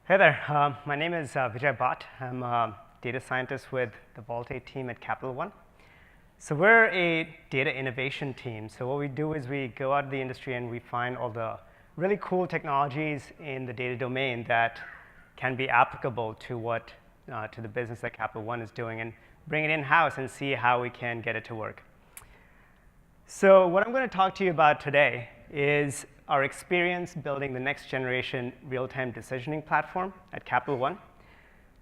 Hey there, my name is Vijay Bhatt. I'm a data scientist with the Vault8 team at Capital One. So we're a data innovation team. So what we do is we go out to the industry and we find all the really cool technologies in the data domain that can be applicable to to the business that Capital One is doing and bring it in-house and see how we can get it to work. So what I'm going to talk to you about today is our experience building the next generation real-time decisioning platform at Capital One.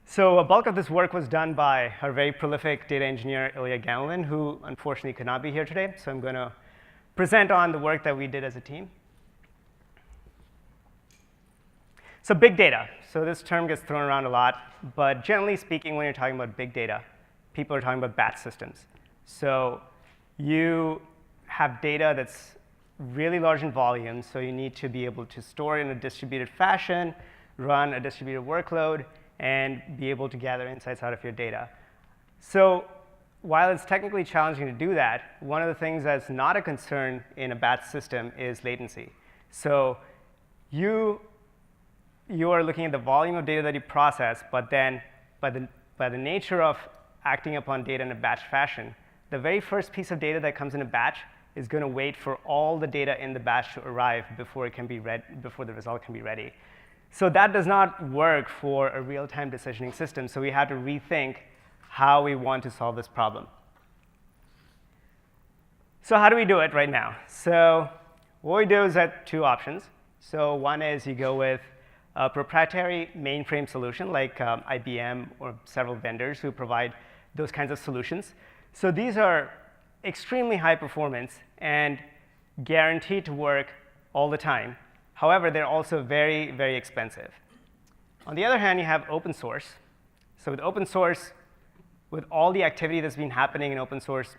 So a bulk of this work was done by our very prolific data engineer, Ilya Ganelin, who unfortunately could not be here today. So I'm going to present on the work that we did as a team. So big data. So this term gets thrown around a lot. But generally speaking, when you're talking about big data, people are talking about batch systems. So you have data that's really large in volume, so you need to be able to store it in a distributed fashion, run a distributed workload, and be able to gather insights out of your data. So while it's technically challenging to do that, one of the things that's not a concern in a batch system is latency. So you are looking at the volume of data that you process, but then by the nature of acting upon data in a batch fashion, the very first piece of data that comes in a batch is going to wait for all the data in the batch to arrive before it can be before the result can be ready. So that does not work for a real-time decisioning system. So we had to rethink how we want to solve this problem. So how do we do it right now? So what we do is that two options. So one is you go with a proprietary mainframe solution like IBM or several vendors who provide those kinds of solutions. So these are extremely high performance and guaranteed to work all the time. However, they're also very, very expensive. On the other hand, you have open source. So with open source, with all the activity that's been happening in open source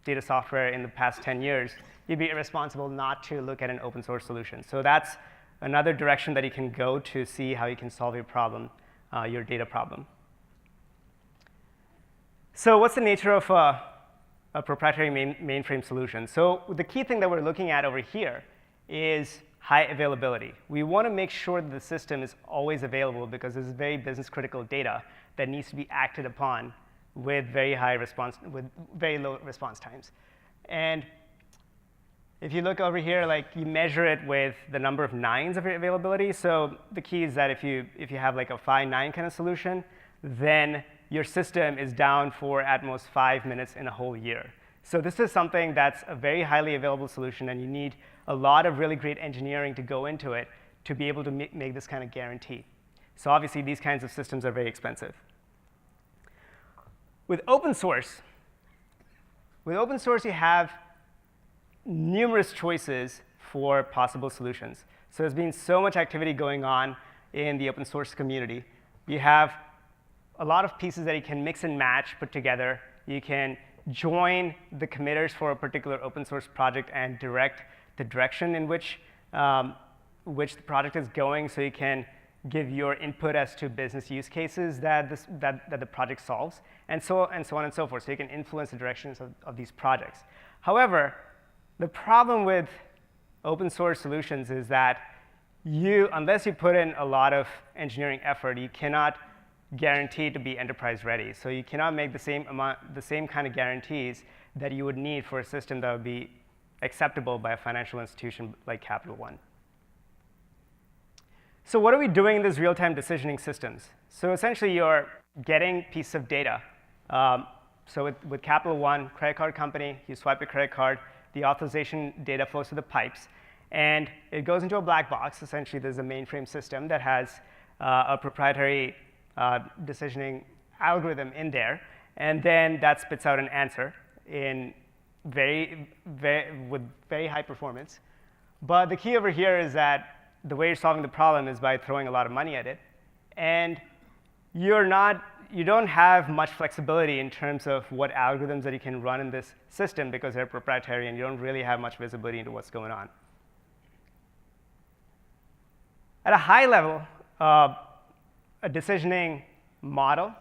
data software in the past 10 years, you'd be irresponsible not to look at an open source solution. So that's another direction that you can go to see how you can solve your problem, your data problem. So what's the nature of a proprietary mainframe solution? So the key thing that we're looking at over here is high availability. We want to make sure that the system is always available because this is very business critical data that needs to be acted upon with very low response times. And if you look over here, like you measure it with the number of nines of your availability. So the key is that if you have like a 5-9 kind of solution, then your system is down for at most 5 minutes in a whole year. So this is something that's a very highly available solution, and you need a lot of really great engineering to go into it to be able to make this kind of guarantee. So obviously, these kinds of systems are very expensive. With open source, you have numerous choices for possible solutions. So there's been so much activity going on in the open source community. You have a lot of pieces that you can mix and match, put together. You can join the committers for a particular open source project and direct the direction in which the project is going, so you can give your input as to business use cases that the project solves, and so on and so forth. So you can influence the directions of these projects. However, the problem with open source solutions is that unless you put in a lot of engineering effort, you cannot guaranteed to be enterprise ready. So you cannot make the same kind of guarantees that you would need for a system that would be acceptable by a financial institution like Capital One. So what are we doing in these real-time decisioning systems? So essentially, you're getting pieces of data. So with Capital One, credit card company, you swipe your credit card, the authorization data flows through the pipes, and it goes into a black box. Essentially, there's a mainframe system that has a proprietary decisioning algorithm in there, and then that spits out an answer with very high performance. But the key over here is that the way you're solving the problem is by throwing a lot of money at it, and you don't have much flexibility in terms of what algorithms that you can run in this system because they're proprietary, and you don't really have much visibility into what's going on. At a high level, a decisioning model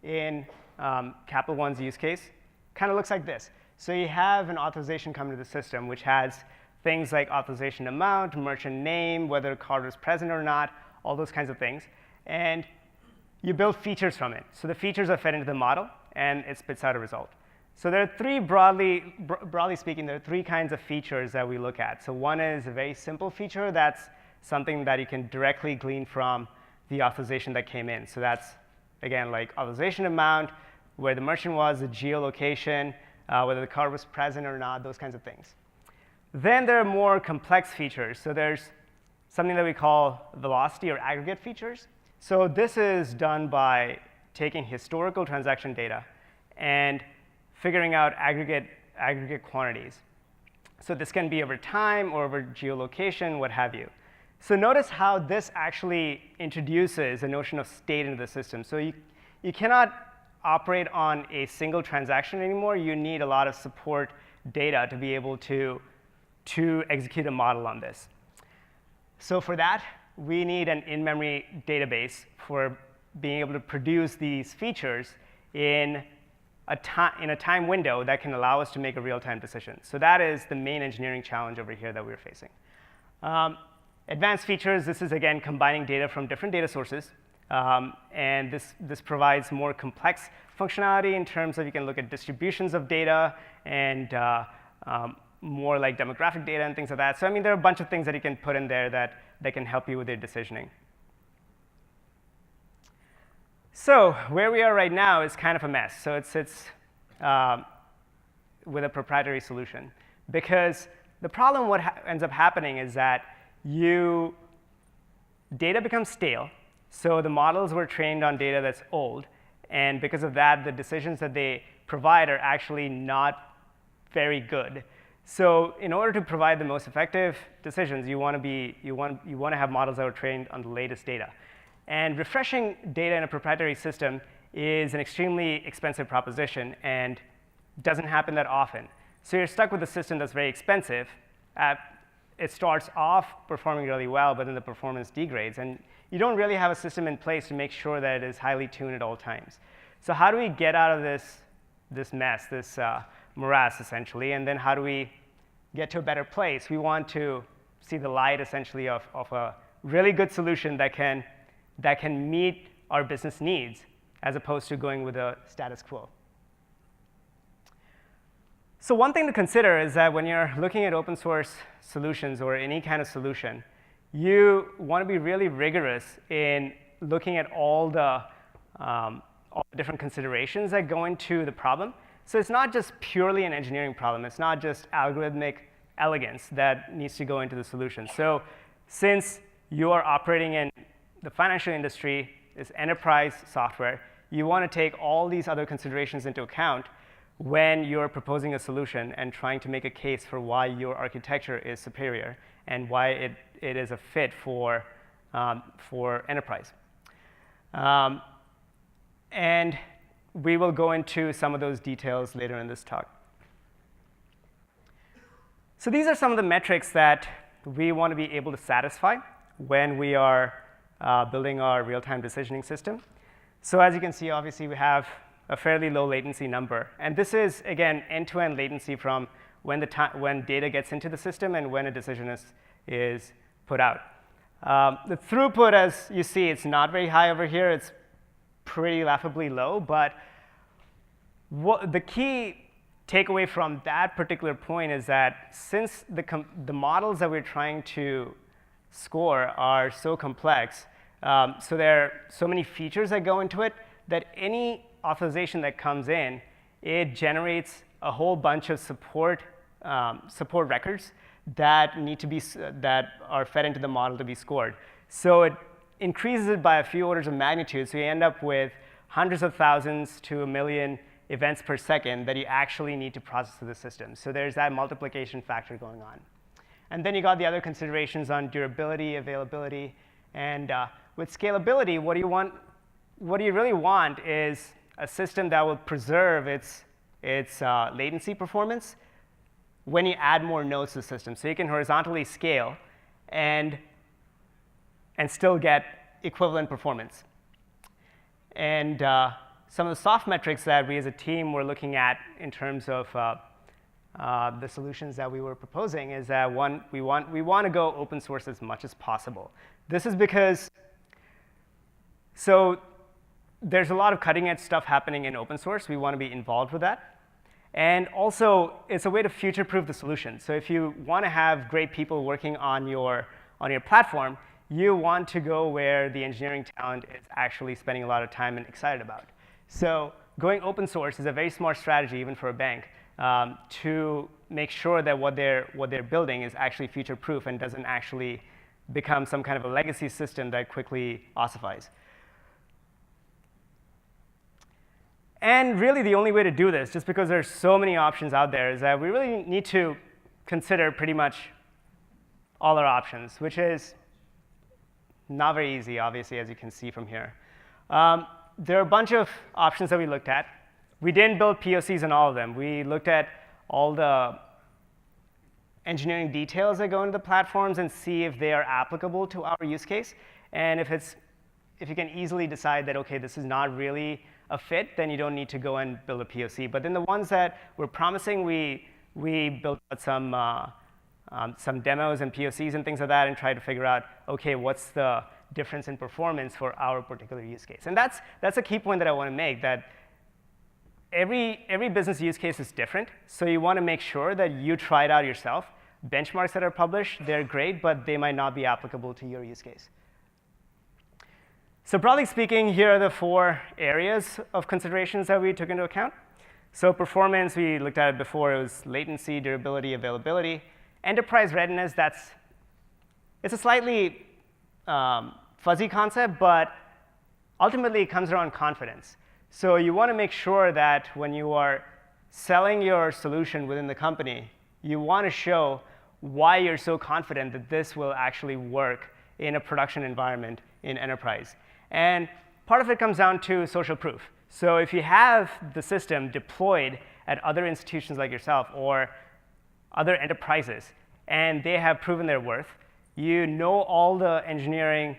in Capital One's use case kind of looks like this. So you have an authorization come to the system, which has things like authorization amount, merchant name, whether a card was present or not, all those kinds of things. And you build features from it. So the features are fed into the model, and it spits out a result. So there are three, broadly speaking, there are three kinds of features that we look at. So one is a very simple feature. That's something that you can directly glean from the authorization that came in. So that's, again, like authorization amount, where the merchant was, the geolocation, whether the card was present or not, those kinds of things. Then there are more complex features. So there's something that we call velocity or aggregate features. So this is done by taking historical transaction data and figuring out aggregate quantities. So this can be over time or over geolocation, what have you. So notice how this actually introduces a notion of state into the system. So you cannot operate on a single transaction anymore. You need a lot of support data to be able to execute a model on this. So for that, we need an in-memory database for being able to produce these features in a time window that can allow us to make a real-time decision. So that is the main engineering challenge over here that we're facing. Advanced features, this is, again, combining data from different data sources. And this provides more complex functionality in terms of you can look at distributions of data and more like demographic data and things like that. So I mean, there are a bunch of things that you can put in there that can help you with your decisioning. So where we are right now is kind of a mess. So it's with a proprietary solution. Because the problem, what ends up happening is that data becomes stale. So the models were trained on data that's old. And because of that, the decisions that they provide are actually not very good. So in order to provide the most effective decisions, you want to have models that are trained on the latest data. And refreshing data in a proprietary system is an extremely expensive proposition and doesn't happen that often. So you're stuck with a system that's very expensive. It starts off performing really well, but then the performance degrades. And you don't really have a system in place to make sure that it is highly tuned at all times. So how do we get out of this mess, this morass, essentially? And then how do we get to a better place? We want to see the light, essentially, of a really good solution that can meet our business needs, as opposed to going with a status quo. So one thing to consider is that when you're looking at open source solutions or any kind of solution, you want to be really rigorous in looking at all the different considerations that go into the problem. So it's not just purely an engineering problem. It's not just algorithmic elegance that needs to go into the solution. So since you are operating in the financial industry, it's enterprise software, you want to take all these other considerations into account when you're proposing a solution and trying to make a case for why your architecture is superior and why it is a fit for enterprise. And we will go into some of those details later in this talk. So these are some of the metrics that we want to be able to satisfy when we are building our real-time decisioning system. So as you can see, obviously, we have a fairly low latency number. And this is, again, end-to-end latency from when data gets into the system and when a decision is put out. The throughput, as you see, it's not very high over here. It's pretty laughably low. But the key takeaway from that particular point is that since the models that we're trying to score are so complex, so there are so many features that go into it, that any authorization that comes in, it generates a whole bunch of support records that are fed into the model to be scored. So it increases it by a few orders of magnitude. So you end up with hundreds of thousands to a million events per second that you actually need to process through the system. So there's that multiplication factor going on. And then you got the other considerations on durability, availability, and with scalability, what you really want is a system that will preserve its latency performance when you add more nodes to the system. So you can horizontally scale and still get equivalent performance. And some of the soft metrics that we as a team were looking at in terms of the solutions that we were proposing is that, one, we want to go open source as much as possible. This is because So there's a lot of cutting-edge stuff happening in open source. We want to be involved with that. And also, it's a way to future-proof the solution. So if you want to have great people working on your platform, you want to go where the engineering talent is actually spending a lot of time and excited about. So going open source is a very smart strategy, even for a bank, to make sure that what they're building is actually future-proof and doesn't actually become some kind of a legacy system that quickly ossifies. And really, the only way to do this, just because there's so many options out there, is that we really need to consider pretty much all our options, which is not very easy, obviously, as you can see from here. There are a bunch of options that we looked at. We didn't build POCs on all of them. We looked at all the engineering details that go into the platforms and see if they are applicable to our use case. And if you can easily decide that, OK, this is not really a fit, then you don't need to go and build a POC. But then the ones that were promising, we built out some demos and POCs and things like that and tried to figure out, OK, what's the difference in performance for our particular use case? And that's a key point that I want to make, that every business use case is different. So you want to make sure that you try it out yourself. Benchmarks that are published, they're great, but they might not be applicable to your use case. So broadly speaking, here are the 4 areas of considerations that we took into account. So performance, we looked at it before. It was latency, durability, availability. Enterprise readiness, it's a slightly fuzzy concept, but ultimately it comes around confidence. So you want to make sure that when you are selling your solution within the company, you want to show why you're so confident that this will actually work in a production environment in enterprise. And part of it comes down to social proof. So if you have the system deployed at other institutions like yourself or other enterprises, and they have proven their worth, you know all the engineering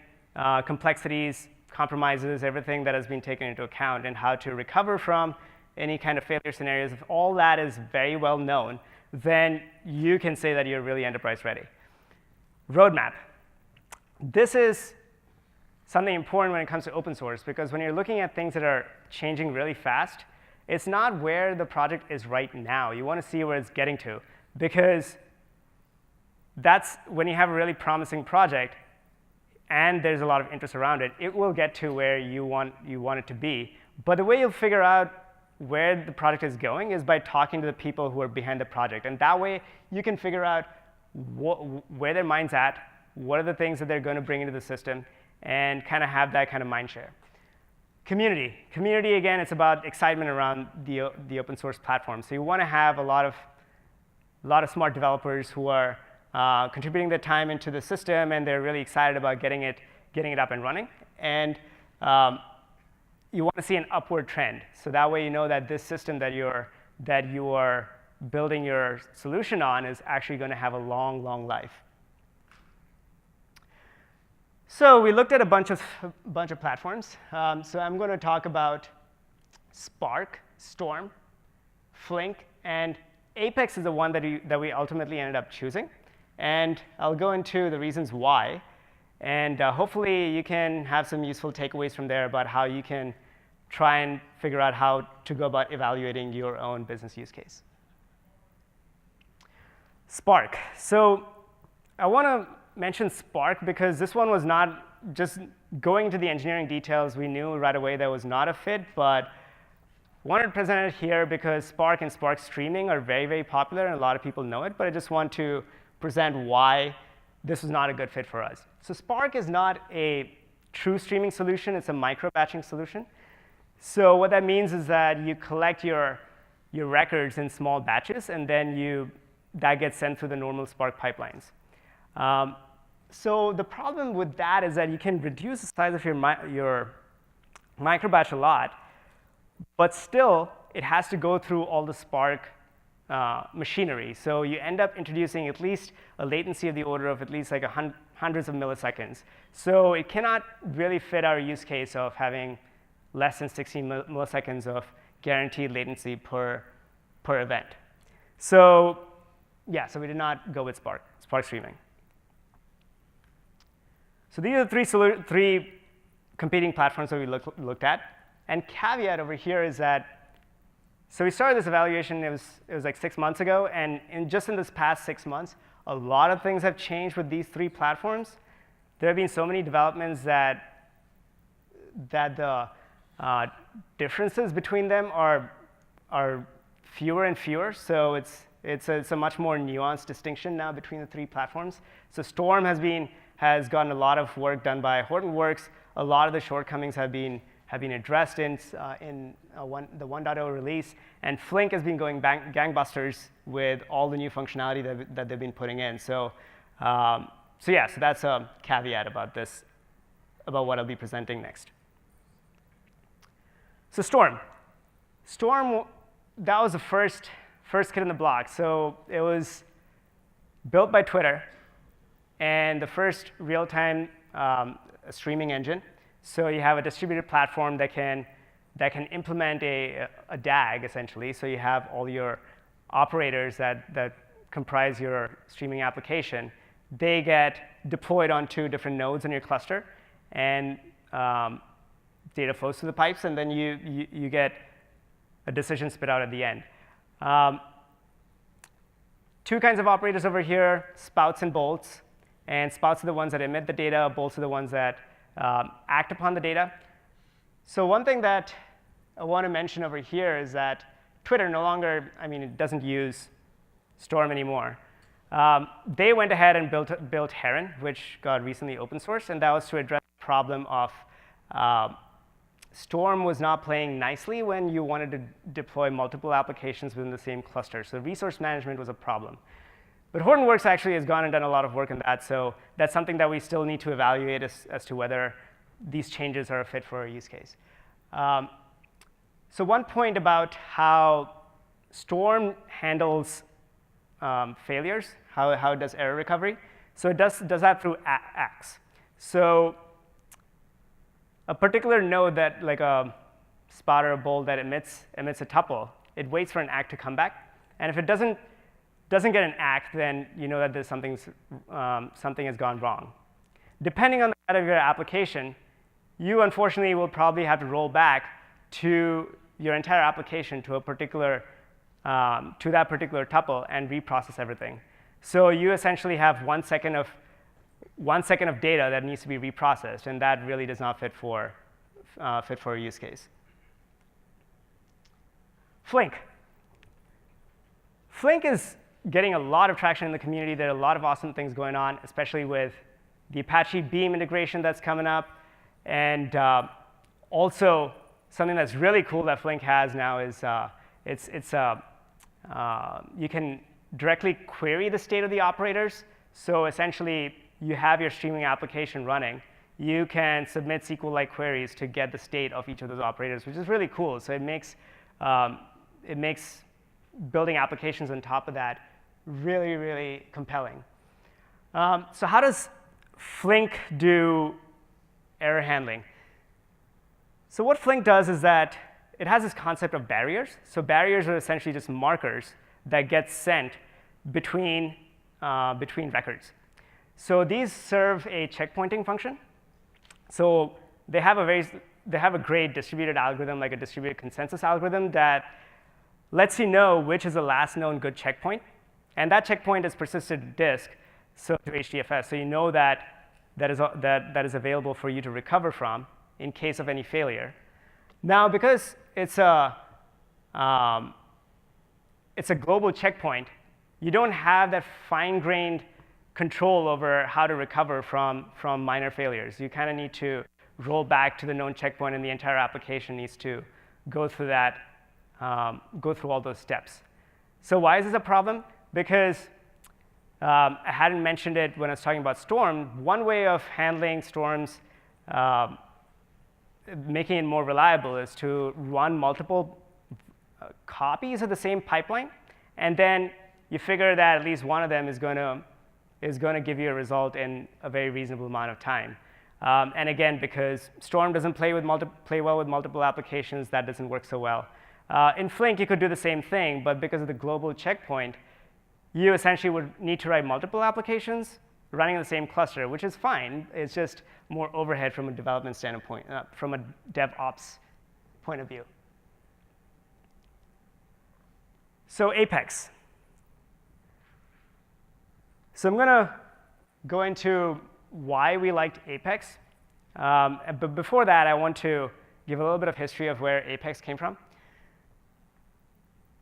complexities, compromises, everything that has been taken into account, and how to recover from any kind of failure scenarios. If all that is very well known, then you can say that you're really enterprise ready. Roadmap. This is something important when it comes to open source, because when you're looking at things that are changing really fast, it's not where the project is right now. You want to see where it's getting to, because that's when you have a really promising project and there's a lot of interest around it, it will get to where you want it to be. But the way you'll figure out where the project is going is by talking to the people who are behind the project. And that way, you can figure out where their mind's at, what are the things that they're going to bring into the system, and kind of have that kind of mind share. Community. Community, again, it's about excitement around the open source platform. So you want to have a lot of smart developers who are contributing their time into the system, and they're really excited about getting it up and running. And you want to see an upward trend. So that way you know that this system that you are building your solution on is actually going to have a long, long life. So we looked at a bunch of platforms. So I'm going to talk about Spark, Storm, Plink, and Apex is the one that we ultimately ended up choosing. And I'll go into the reasons why. And hopefully you can have some useful takeaways from there about how you can try and figure out how to go about evaluating your own business use case. Spark. So I want to mention Spark because this one was not just going into the engineering details. We knew right away that was not a fit, but wanted to present it here because Spark and Spark streaming are very, very popular, and a lot of people know it. But I just want to present why this was not a good fit for us. So Spark is not a true streaming solution. It's a micro-batching solution. So what that means is that you collect your records in small batches, and then that gets sent through the normal Spark pipelines. So the problem with that is that you can reduce the size of your microbatch a lot, but still, it has to go through all the Spark machinery. So you end up introducing at least a latency of the order of at least like hundreds of milliseconds. So it cannot really fit our use case of having less than 60 milliseconds of guaranteed latency per event. So yeah, so we did not go with Spark streaming. So these are the three competing platforms that we looked at. And caveat over here is that, so we started this evaluation, it was like 6 months ago, and just in this past 6 months, a lot of things have changed with these 3 platforms. There have been so many developments that the differences between them are fewer and fewer. So it's a much more nuanced distinction now between the 3 platforms. So Storm has gotten a lot of work done by Hortonworks. A lot of the shortcomings have been addressed in the 1.0 release, and Plink has been going gangbusters with all the new functionality that they've been putting in. So so that's a caveat about this, about what I'll be presenting next. So Storm, that was the first kid in the block. So it was built by Twitter, and the first real-time streaming engine. So you have a distributed platform that can implement a DAG, essentially. So you have all your operators that comprise your streaming application. They get deployed onto different nodes in your cluster, and data flows through the pipes, and then you get a decision spit out at the end. 2 kinds of operators over here, spouts and bolts. And spouts are the ones that emit the data. Bolts are the ones that act upon the data. So one thing that I want to mention over here is that Twitter no longer, it doesn't use Storm anymore. They went ahead and built Heron, which got recently open sourced, and that was to address the problem of Storm was not playing nicely when you wanted to deploy multiple applications within the same cluster. So resource management was a problem. But Hortonworks actually has gone and done a lot of work in that, so that's something that we still need to evaluate as to whether these changes are a fit for our use case. So one point about how Storm handles failures, how it does error recovery. So it does that through acts. So a particular node that, like a spout or a bolt that emits a tuple, it waits for an act to come back. And if it doesn't get an act, then you know that there's something has gone wrong. Depending on the kind of your application, you unfortunately will probably have to roll back to your entire application to that particular tuple and reprocess everything. So you essentially have 1 second of data that needs to be reprocessed, and that really does not fit for a use case. Plink. Plink is getting a lot of traction in the community. There are a lot of awesome things going on, especially with the Apache Beam integration that's coming up. And also, something that's really cool that Plink has now is you can directly query the state of the operators. So essentially, you have your streaming application running. You can submit SQL-like queries to get the state of each of those operators, which is really cool. So it makes building applications on top of that really, really compelling. So how does Plink do error handling? So what Plink does is that it has this concept of barriers. So barriers are essentially just markers that get sent between records. So these serve a checkpointing function. So they have a great distributed algorithm, like a distributed consensus algorithm, that lets you know which is the last known good checkpoint. And that checkpoint is persisted to disk, so to HDFS. So you know that is available for you to recover from in case of any failure. Now, because it's a global checkpoint, you don't have that fine-grained control over how to recover from minor failures. You kind of need to roll back to the known checkpoint, and the entire application needs to go through that, go through all those steps. So why is this a problem? Because I hadn't mentioned it when I was talking about Storm. One way of handling storms, making it more reliable, is to run multiple copies of the same pipeline, and then you figure that at least one of them is going to give you a result in a very reasonable amount of time. And again, because Storm doesn't play well with multiple applications, that doesn't work so well. In Plink, you could do the same thing, but because of the global checkpoint, you essentially would need to write multiple applications running in the same cluster, which is fine. It's just more overhead from a development standpoint, from a DevOps point of view. So Apex. So I'm going to go into why we liked Apex. But before that, I want to give a little bit of history of where Apex came from.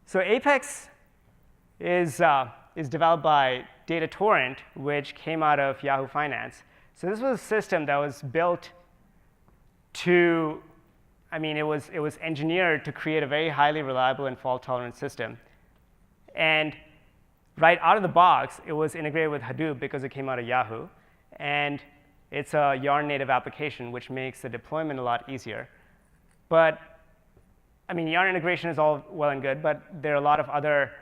So Apex is developed by Data Torrent, which came out of Yahoo Finance. So this was a system that was built to, it was engineered to create a very highly reliable and fault-tolerant system. And right out of the box, it was integrated with Hadoop because it came out of Yahoo. And it's a Yarn native application, which makes the deployment a lot easier. But Yarn integration is all well and good, but there are a lot of other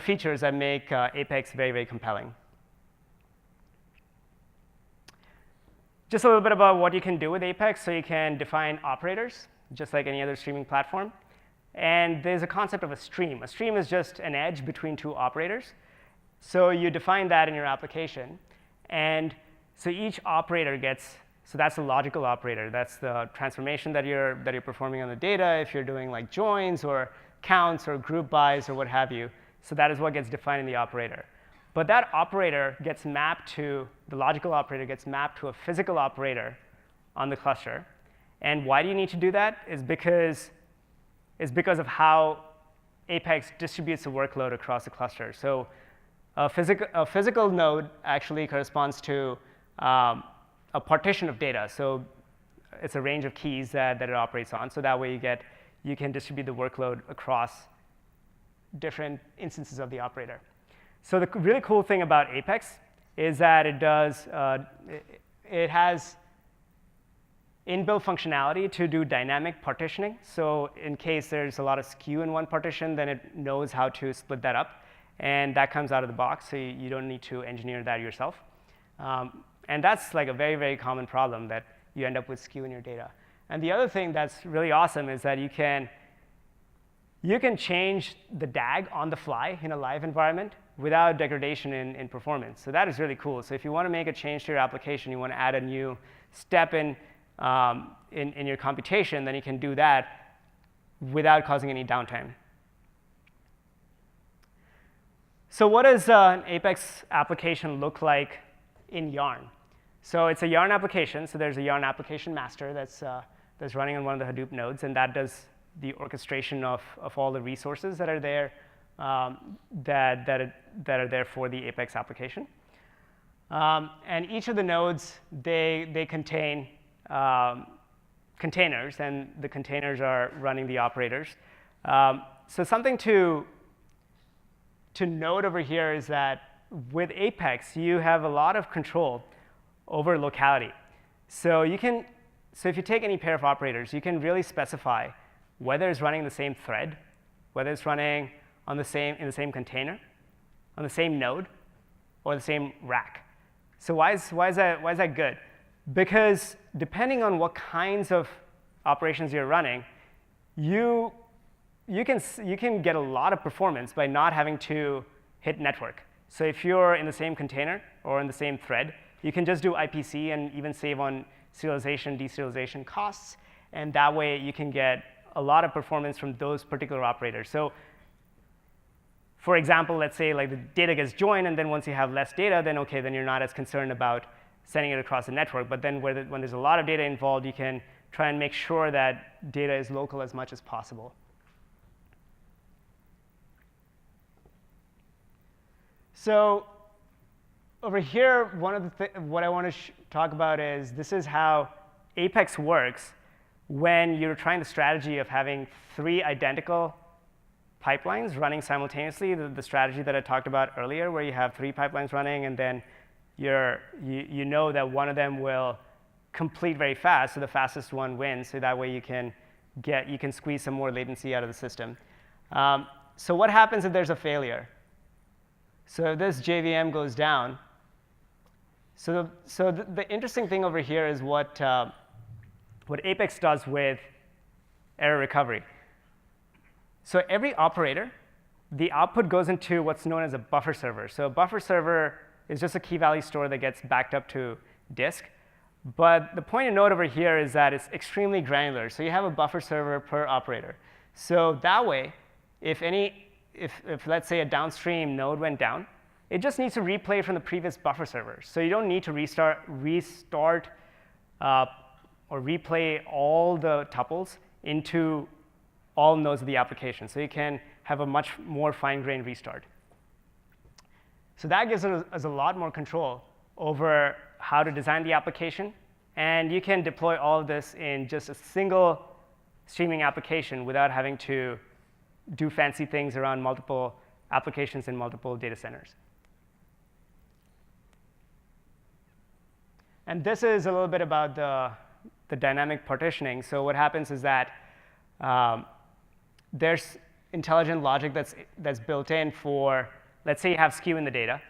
features that make Apex very, very compelling. Just a little bit about what you can do with Apex. So you can define operators, just like any other streaming platform. And there's a concept of a stream. A stream is just an edge between two operators. So you define that in your application. And so each operator gets, so that's a logical operator. That's the transformation that you're performing on the data if you're doing like joins or counts or group bys or what have you. So that is what gets defined in the operator. But that operator gets mapped to, the logical operator gets mapped to a physical operator on the cluster. And why do you need to do that? Is because of how Apex distributes the workload across the cluster. So a physical node actually corresponds to a partition of data. So it's a range of keys that it operates on. So that way you can distribute the workload across different instances of the operator. So the really cool thing about Apex is that it has inbuilt functionality to do dynamic partitioning. So in case there's a lot of skew in one partition, then it knows how to split that up. And that comes out of the box, so you don't need to engineer that yourself. And that's like a very, very common problem, that you end up with skew in your data. And the other thing that's really awesome is that you can change the DAG on the fly in a live environment without degradation in performance. So that is really cool. So if you want to make a change to your application, you want to add a new step in your computation, then you can do that without causing any downtime. So what does an Apex application look like in Yarn? So it's a Yarn application. So there's a Yarn application master that's running on one of the Hadoop nodes, and that does the orchestration of all the resources that are there that are there for the Apex application. And each of the nodes, they contain containers, and the containers are running the operators. So something to note over here is that with Apex, you have a lot of control over locality. So if you take any pair of operators, you can really specify whether it's running the same thread, whether it's running in the same container, on the same node, or the same rack. So why is that good? Because depending on what kinds of operations you're running, you can get a lot of performance by not having to hit network. So if you're in the same container or in the same thread, you can just do IPC and even save on serialization, deserialization costs. And that way, you can get a lot of performance from those particular operators. So for example, let's say like the data gets joined, and then once you have less data, then OK, then you're not as concerned about sending it across the network. But then when there's a lot of data involved, you can try and make sure that data is local as much as possible. So over here, what I want to talk about is this is how Apex works when you're trying the strategy of having 3 identical pipelines running simultaneously, the strategy that I talked about earlier, where you have 3 pipelines running, and then you know that one of them will complete very fast, so the fastest one wins. So that way you can squeeze some more latency out of the system. So what happens if there's a failure? So if this JVM goes down. So the interesting thing over here is what Apex does with error recovery. So every operator, the output goes into what's known as a buffer server. So a buffer server is just a key value store that gets backed up to disk. But the point to note over here is that it's extremely granular. So you have a buffer server per operator. So that way, if let's say a downstream node went down, it just needs to replay from the previous buffer server. So you don't need to restart or replay all the tuples into all nodes of the application. So you can have a much more fine-grained restart. So that gives us a lot more control over how to design the application. And you can deploy all of this in just a single streaming application without having to do fancy things around multiple applications in multiple data centers. And this is a little bit about the dynamic partitioning. So what happens is that there's intelligent logic that's built in for, let's say you have skew in the data.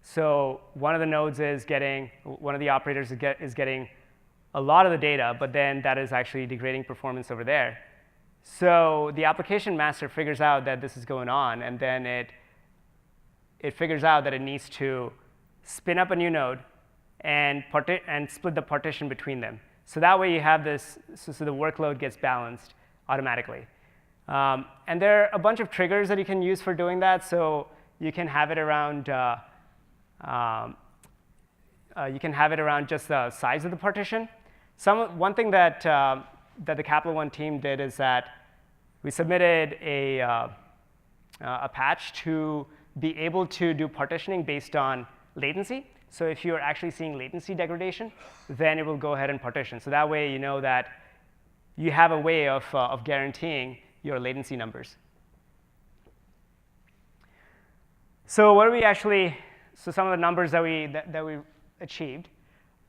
So one of the nodes is getting, one of the operators is getting a lot of the data, but then that is actually degrading performance over there. So the application master figures out that this is going on, and then it figures out that it needs to spin up a new node and split the partition between them. So that way you have this, so the workload gets balanced automatically. And there are a bunch of triggers that you can use for doing that. So you can have it around just the size of the partition. One thing that the Capital One team did is that we submitted a patch to be able to do partitioning based on latency. So if you're actually seeing latency degradation, then it will go ahead and partition. So that way you know that you have a way of guaranteeing your latency numbers. So what are we actually? So some of the numbers that we achieved.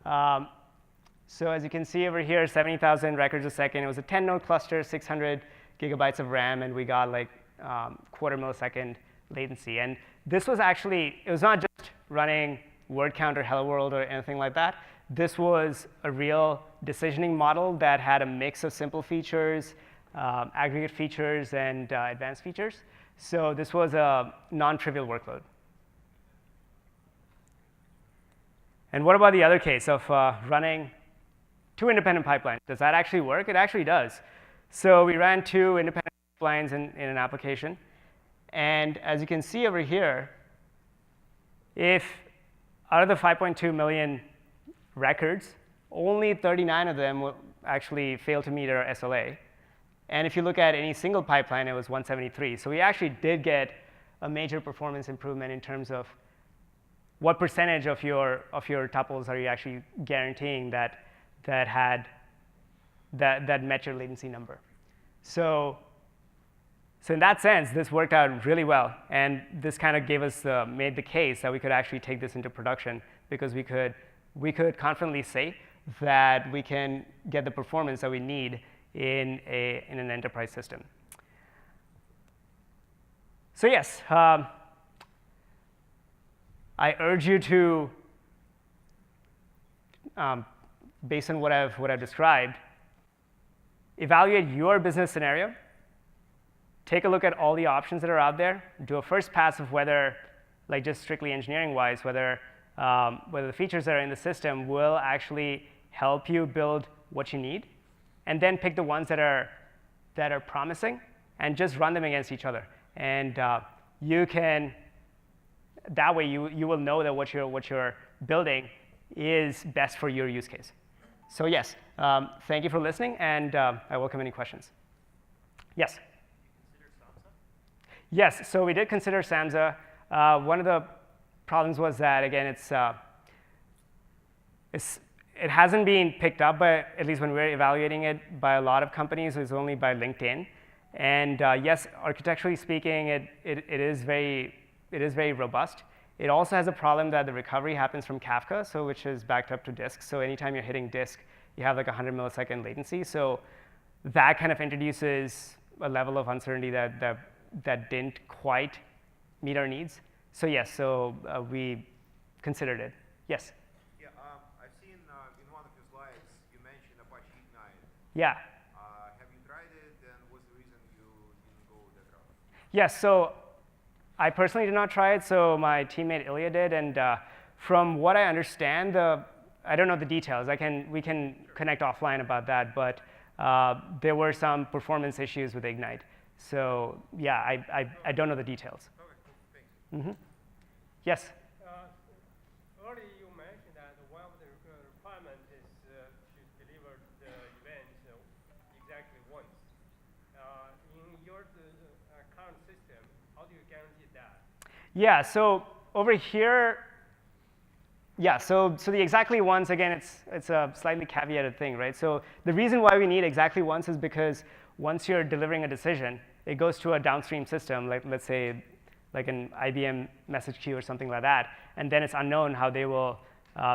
So as you can see over here, 70,000 records a second. It was a 10-node cluster, 600 gigabytes of RAM, and we got like quarter millisecond latency. And this was actually, it was not just running word count or hello world or anything like that. This was a real decisioning model that had a mix of simple features, aggregate features, and advanced features. So this was a non-trivial workload. And what about the other case of running 2 independent pipelines? Does that actually work? It actually does. So we ran 2 independent pipelines in an application. And as you can see over here, if out of the 5.2 million records, only 39 of them will actually fail to meet our SLA. And if you look at any single pipeline, it was 173. So we actually did get a major performance improvement in terms of what percentage of your tuples are you actually guaranteeing that met your latency number. So in that sense, this worked out really well. And this kind of made the case that we could actually take this into production, because we could confidently say that we can get the performance that we need in an enterprise system. So yes, I urge you to, based on what I've described, evaluate your business scenario. Take a look at all the options that are out there. Do a first pass of whether, like just strictly engineering-wise, whether the features that are in the system will actually help you build what you need, and then pick the ones that are promising, and just run them against each other. And you can. That way, you will know that what you're building is best for your use case. So yes, thank you for listening, and I welcome any questions. Yes? Did you consider SAMSA? Yes, so we did consider SAMSA. One of the problems was that, again, it hasn't been picked up, at least when we're evaluating it, by a lot of companies. It's only by LinkedIn. And yes, architecturally speaking, it is very robust. It also has a problem that the recovery happens from Kafka, so which is backed up to disk. So anytime you're hitting disk, you have like 100 millisecond latency. So that kind of introduces a level of uncertainty that didn't quite meet our needs. So yes, so we considered it. Yes? Yeah, I've seen in one of your slides, you mentioned Apache Ignite. Yeah. Have you tried it, and what's the reason you didn't go that route? Yes, so I personally did not try it, so my teammate Ilya did, and From what I understand, I don't know the details. We can connect offline about that, but there were some performance issues with Ignite. So yeah, I don't know the details. Okay, cool. Thanks. Yes? Earlier you mentioned that one of the requirements is to deliver the event exactly once. In your current system, how do you guarantee that? Yeah, so over here, yeah, so the exactly once, again, it's a slightly caveated thing, right? So the reason why we need exactly once is because once you're delivering a decision, it goes to a downstream system, like let's say like an IBM message queue or something like that, and then it's unknown how they will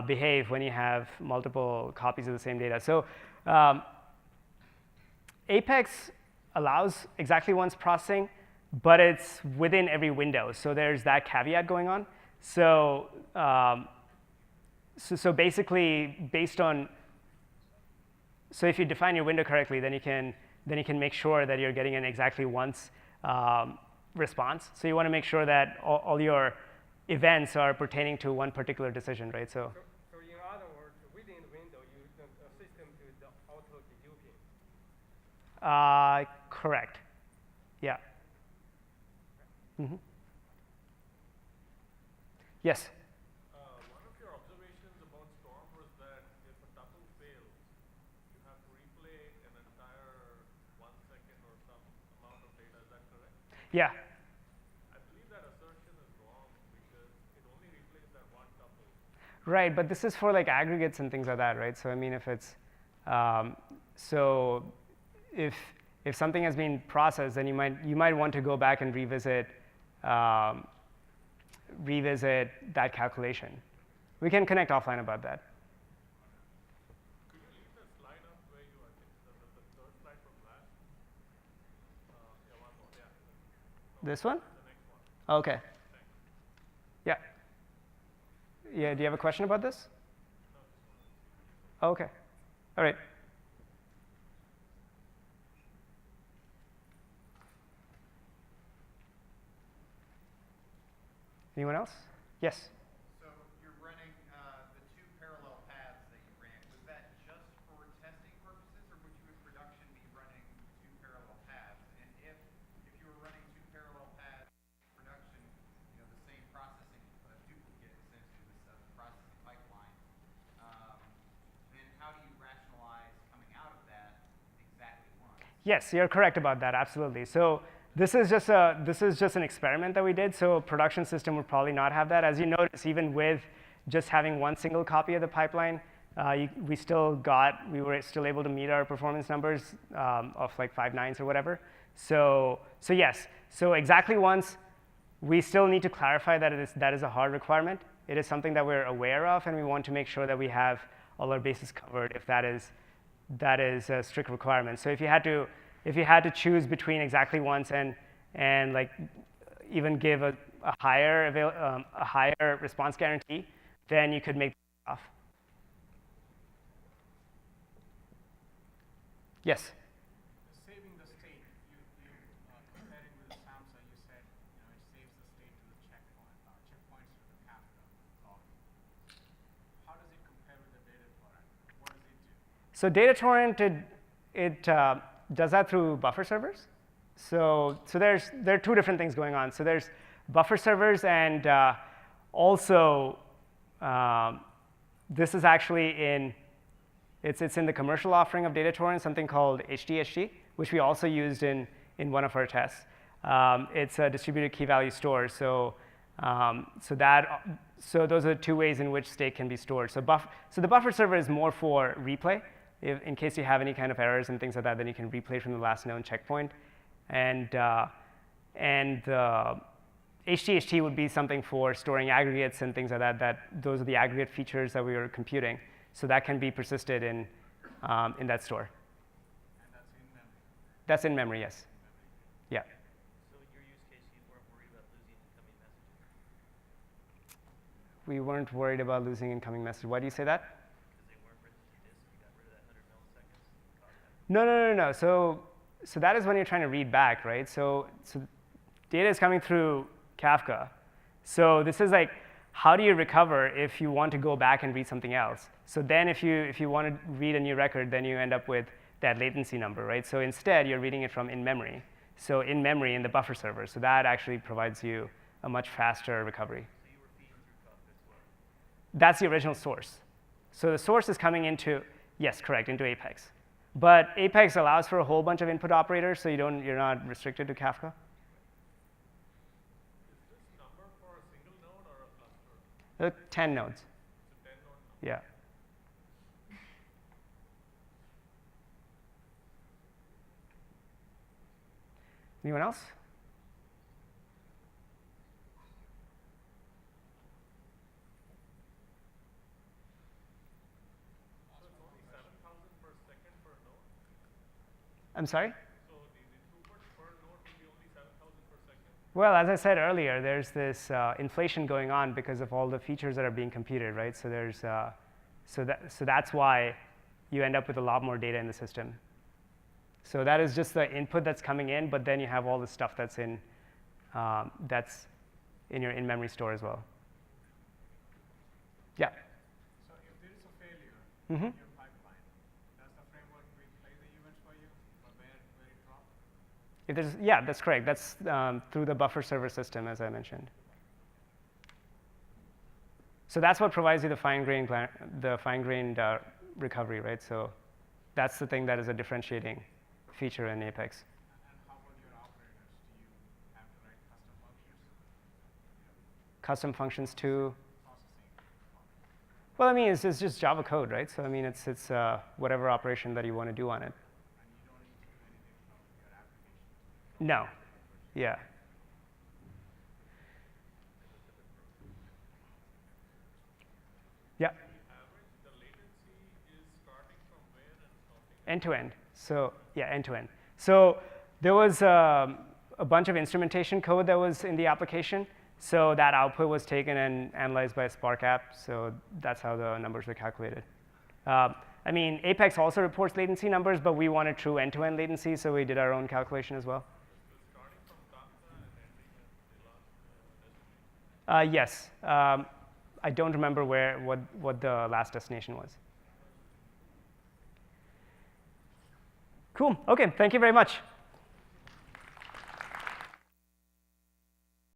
behave when you have multiple copies of the same data. So Apex allows exactly once processing, but it's within every window. So there's that caveat going on. So so basically, based on, so if you define your window correctly, then you can make sure that you're getting an exactly once response. So you want to make sure that all your events are pertaining to one particular decision, right? So in other words, within the window, the system is auto-deduping. Correct. Yeah. Yes. One of your observations about Storm was that if a tuple fails, you have to replay an entire 1 second or some amount of data. Is that correct? Yeah. I believe that assertion is wrong because it only replays that one tuple. Right, but this is for like aggregates and things like that, right? So I mean, if it's so if something has been processed, then you might want to go back and revisit that calculation. We can connect offline about that. Could you leave the slide up where you, I think, the third slide from last? Yeah, one more. Yeah. This one? The next one. Okay. Yeah. Yeah. Do you have a question about this? Okay. All right. Anyone else? Yes. So you're running the two parallel paths that you ran. Was that just for testing purposes, or would you in production be running two parallel paths? And if you were running two parallel paths in production, the same processing duplicate, essentially this processing pipeline, then how do you rationalize coming out of that exactly once? Yes, you're correct about that. Absolutely. So this is just an experiment that we did. So a production system would probably not have that. As you notice, even with just having one single copy of the pipeline, we were still able to meet our performance numbers of like 5 nines or whatever. So yes. So exactly once, we still need to clarify that that is a hard requirement. It is something that we're aware of, and we want to make sure that we have all our bases covered if that is a strict requirement. So if you had to choose between exactly once and like even give a higher response guarantee, then you could make it off. Yes. Saving the state, you comparing with Samsung, you said it saves the state to the checkpoints to the Kafka log. How does it compare with the data torrent? What does it do? So data torrent, it does that through buffer servers. So there are two different things going on. So there's buffer servers, and also this is actually it's in the commercial offering of data torrent, something called HDHD, which we also used in one of our tests. It's a distributed key value store. So those are two ways in which state can be stored. So the buffer server is more for replay. In case you have any kind of errors and things like that, then you can replay from the last known checkpoint. And HDHT would be something for storing aggregates and things like that. Those are the aggregate features that we are computing. So that can be persisted in that store. And that's in memory? That's in memory, yes. Yeah. So in your use case, you weren't worried about losing incoming messages? We weren't worried about losing incoming messages. Why do you say that? Because they weren't written to disk, you got rid of that 100 milliseconds? No. So that is when you're trying to read back, right? So data is coming through Kafka. So this is like how do you recover if you want to go back and read something else? So then if you want to read a new record, then you end up with that latency number, right? So instead, you're reading it from in-memory. So in-memory in the buffer server. So that actually provides you a much faster recovery. So you were feeding through Kafka as well. That's the original source. So the source is coming into, yes, correct, into Apex. But Apex allows for a whole bunch of input operators, so you're not restricted to Kafka. Is this number for a single node or a cluster? 10 nodes. It's a 10 node number. Yeah. Anyone else? So it's only 7,000 per second per node? I'm sorry? So the throughput per node will be only 7,000 per second? Well, as I said earlier, there's this inflation going on because of all the features that are being computed, right? So there's so that's why you end up with a lot more data in the system. So that is just the input that's coming in, but then you have all the stuff that's in your in-memory store as well. Yeah. So if there is a failure Mm-hmm. in your pipeline, does the framework replay the events for you for where it dropped? If there's, yeah, that's correct. That's through the buffer server system, as I mentioned. So that's what provides you the fine-grained recovery, right? So that's the thing that is a differentiating feature in Apex. And how about your operators? Do you have to write custom functions? Custom functions too. Processing. Well, I mean, it's just Java code, right? So I mean, it's whatever operation that you want to do on it. And you don't need to do anything from your application. No. Yeah. Yeah. Average, the latency is starting from where and stopping? End to end. So yeah, end to end. So there was a bunch of instrumentation code that was in the application. So that output was taken and analyzed by a Spark app. So that's how the numbers were calculated. I mean, Apex also reports latency numbers, but we wanted true end-to-end latency, so we did our own calculation as well. Starting from Kafka and ending at the last destination? Yes. I don't remember what the last destination was. Cool. OK, thank you very much.